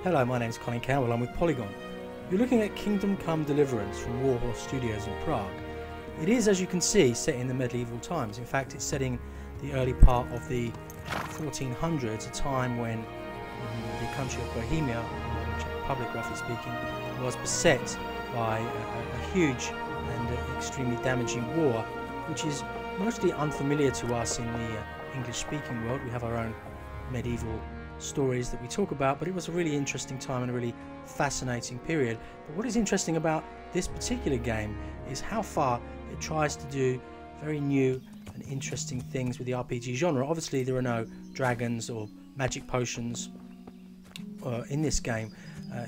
Hello, my name is Colin Cowell, I'm with Polygon. You're looking at Kingdom Come Deliverance from Warhorse Studios in Prague. It is, as you can see, set in the medieval times. In fact, it's setting the early part of the 1400s, a time when the country of Bohemia, the Czech Republic roughly speaking, was beset by a huge and extremely damaging war, which is mostly unfamiliar to us in the English-speaking world. We have our own medieval stories that we talk about, but it was a really interesting time and a really fascinating period. But what is interesting about this particular game is how far it tries to do very new and interesting things with the RPG genre. Obviously there are no dragons or magic potions in this game.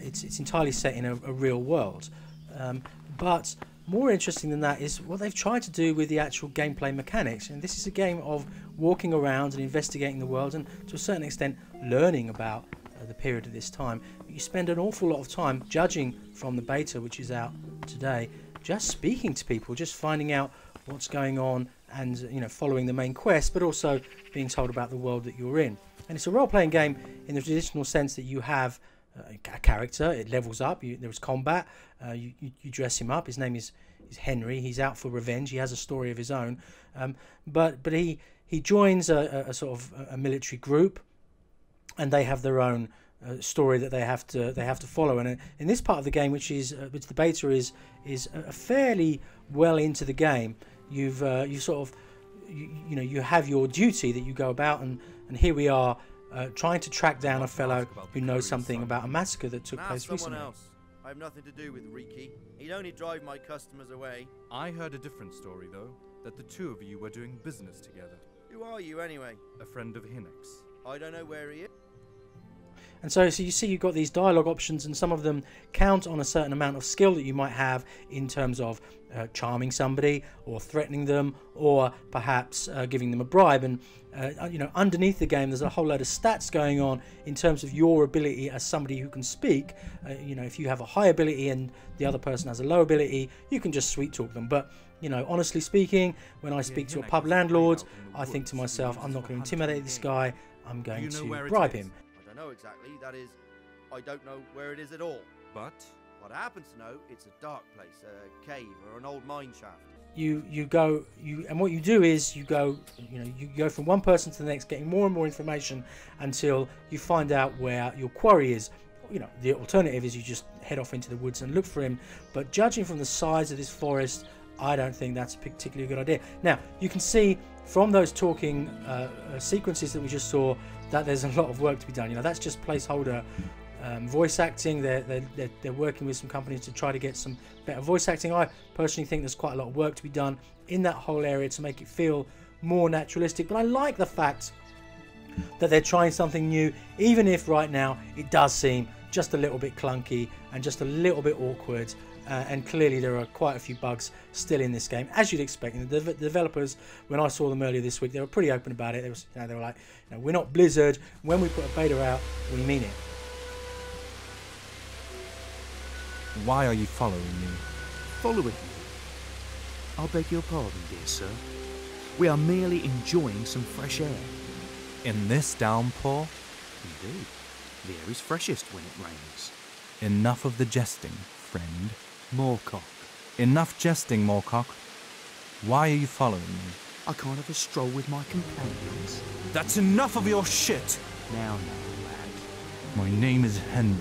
It's entirely set in a real world, but more interesting than that is what they've tried to do with the actual gameplay mechanics. And this is a game of walking around and investigating the world, and to a certain extent learning about the period of this time. But you spend an awful lot of time, judging from the beta which is out today, just speaking to people, just finding out what's going on, and following the main quest, but also being told about the world that you're in. And it's a role-playing game in the traditional sense that you have a character, it levels up, there's combat, you dress him up. His name is Henry. He's out for revenge. He has a story of his own, but he joins a sort of a military group, and they have their own story that they have to follow. And in this part of the game, which the beta is fairly well into the game, you have your duty that you go about, and here we are trying to track down a fellow who knows something about a massacre that took place recently. I have nothing to do with Riki. He'd only drive my customers away. I heard a different story, though, that the two of you were doing business together. Who are you, anyway? A friend of Hinnick's. I don't know where he is. And so you see you've got these dialogue options, and some of them count on a certain amount of skill that you might have in terms of charming somebody, or threatening them, or perhaps giving them a bribe. And underneath the game there's a whole load of stats going on in terms of your ability as somebody who can speak. If you have a high ability and the other person has a low ability, you can just sweet talk them. But honestly speaking, when I speak to a pub landlord, I think to myself, I'm not going to intimidate this guy, I'm going to bribe him. I don't know exactly, that is, I don't know where it is at all. But what I happen to know, it's a dark place, a cave or an old mine shaft. And what you do is you go from one person to the next, getting more and more information until you find out where your quarry is. The alternative is you just head off into the woods and look for him, but judging from the size of this forest, I don't think that's a particularly good idea. Now, you can see from those talking sequences that we just saw that there's a lot of work to be done. That's just placeholder voice acting. They're working with some companies to try to get some better voice acting. I personally think there's quite a lot of work to be done in that whole area to make it feel more naturalistic. But I like the fact that they're trying something new, even if right now it does seem just a little bit clunky and just a little bit awkward. And clearly there are quite a few bugs still in this game, as you'd expect. And the developers, when I saw them earlier this week, they were pretty open about it. They were like, we're not Blizzard. When we put a beta out, we mean it. why are you following me? Following you? I beg your pardon, dear sir. We are merely enjoying some fresh air. In this downpour? Indeed. The air is freshest when it rains. Enough of the jesting, friend. Moorcock. Enough jesting, Moorcock. Why are you following me? I can't have a stroll with my companions. That's enough of your shit! Now, lad. My name is Henry.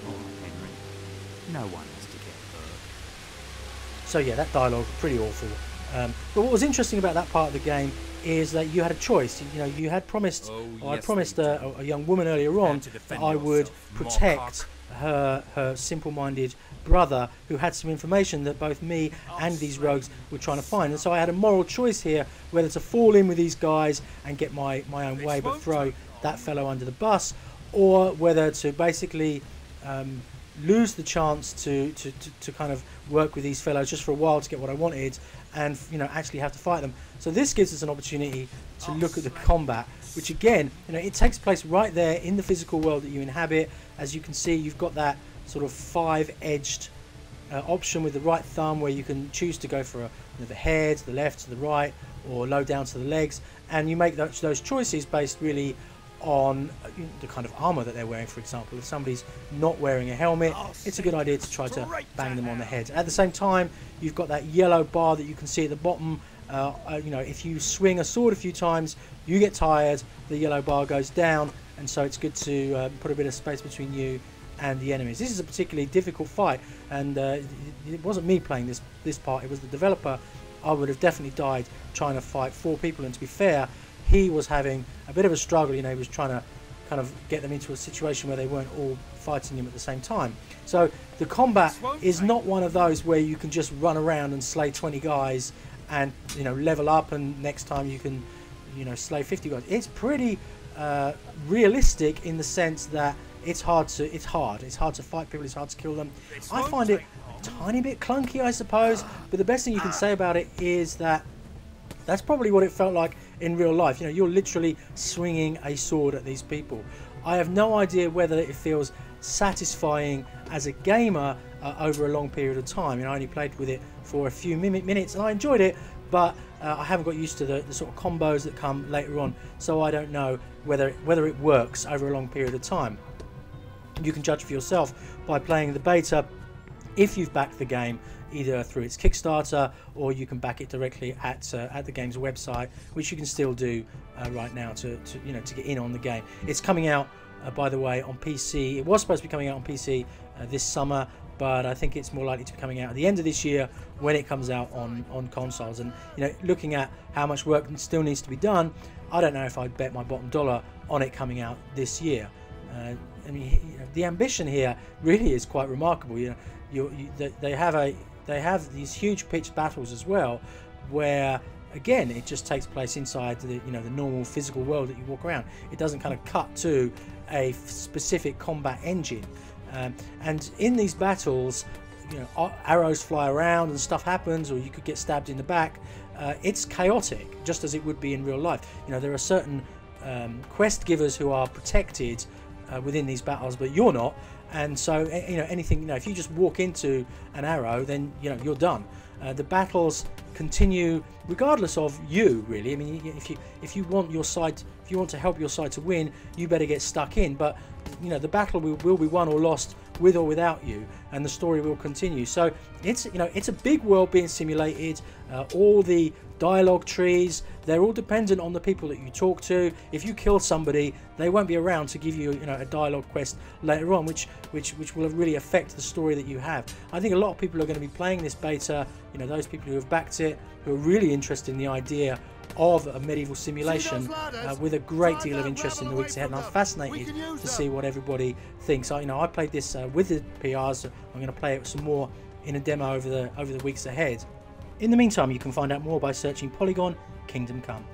Oh, Henry. No one has to get hurt. So yeah, that dialogue pretty awful. But what was interesting about that part of the game is that you had a choice. You know, you had promised, I promised a young woman earlier on that I would protect her simple-minded brother who had some information that both me and these rogues were trying to find. And so I had a moral choice here, whether to fall in with these guys and get my own way but throw that fellow under the bus, or whether to basically lose the chance to kind of work with these fellows just for a while to get what I wanted, and actually have to fight them. So this gives us an opportunity to look at the combat, which again, it takes place right there in the physical world that you inhabit. As you can see, you've got that sort of five-edged option with the right thumb where you can choose to go for the head, the left, to the right, or low down to the legs, and you make those choices based really on the kind of armor that they're wearing. For example, if somebody's not wearing a helmet, it's a good idea to try to bang them on the head. At the same time, you've got that yellow bar that you can see at the bottom. You know, if you swing a sword a few times, you get tired, the yellow bar goes down, and so it's good to put a bit of space between you and the enemies. This is a particularly difficult fight, and it wasn't me playing this part, it was the developer. I would have definitely died trying to fight 4 people, and to be fair, he was having a bit of a struggle. You know, he was trying to kind of get them into a situation where they weren't all fighting him at the same time. So the combat is not one of those where you can just run around and slay 20 guys and, you know, level up, and next time you can, you know, slay 50 guys. It's pretty realistic in the sense that it's hard to fight people, it's hard to kill them. I find it a tiny bit clunky, I suppose, but the best thing you can say about it is that that's probably what it felt like in real life. You know, you're literally swinging a sword at these people. I have no idea whether it feels satisfying as a gamer over a long period of time. You know, I only played with it for a few minutes and I enjoyed it, but I haven't got used to the sort of combos that come later on, so I don't know whether it works over a long period of time. You can judge for yourself by playing the beta if you've backed the game, either through its Kickstarter, or you can back it directly at the game's website, which you can still do right now to get in on the game. It's coming out, by the way, on PC. It was supposed to be coming out on PC this summer, but I think it's more likely to be coming out at the end of this year when it comes out on consoles. And, you know, looking at how much work still needs to be done, I don't know if I'd bet my bottom dollar on it coming out this year. I mean, you know, the ambition here really is quite remarkable. You know, they have these huge pitched battles as well, where again it just takes place inside the normal physical world that you walk around. It doesn't kind of cut to a specific combat engine, and in these battles, you know, arrows fly around and stuff happens, or you could get stabbed in the back. It's chaotic, just as it would be in real life. You know, there are certain quest givers who are protected within these battles, but you're not. And so, you know, anything, you know, if you just walk into an arrow, then, you know, you're done. The battles continue regardless of you, really. I mean, if you want your side, if you want to help your side to win, you better get stuck in. But, you know, the battle will be won or lost with or without you, and the story will continue. So it's, you know, it's a big world being simulated. All the dialogue trees, they're all dependent on the people that you talk to. If you kill somebody, they won't be around to give you, you know, a dialogue quest later on, which will really affect the story that you have. I think a lot of people are going to be playing this beta, you know, those people who have backed it, who are really interested in the idea of a medieval simulation, with a great deal of interest in the weeks ahead, and I'm fascinated to see what everybody thinks. You know, I played this with the PRs. I'm going to play it some more in a demo over the weeks ahead. In the meantime, you can find out more by searching Polygon Kingdom Come.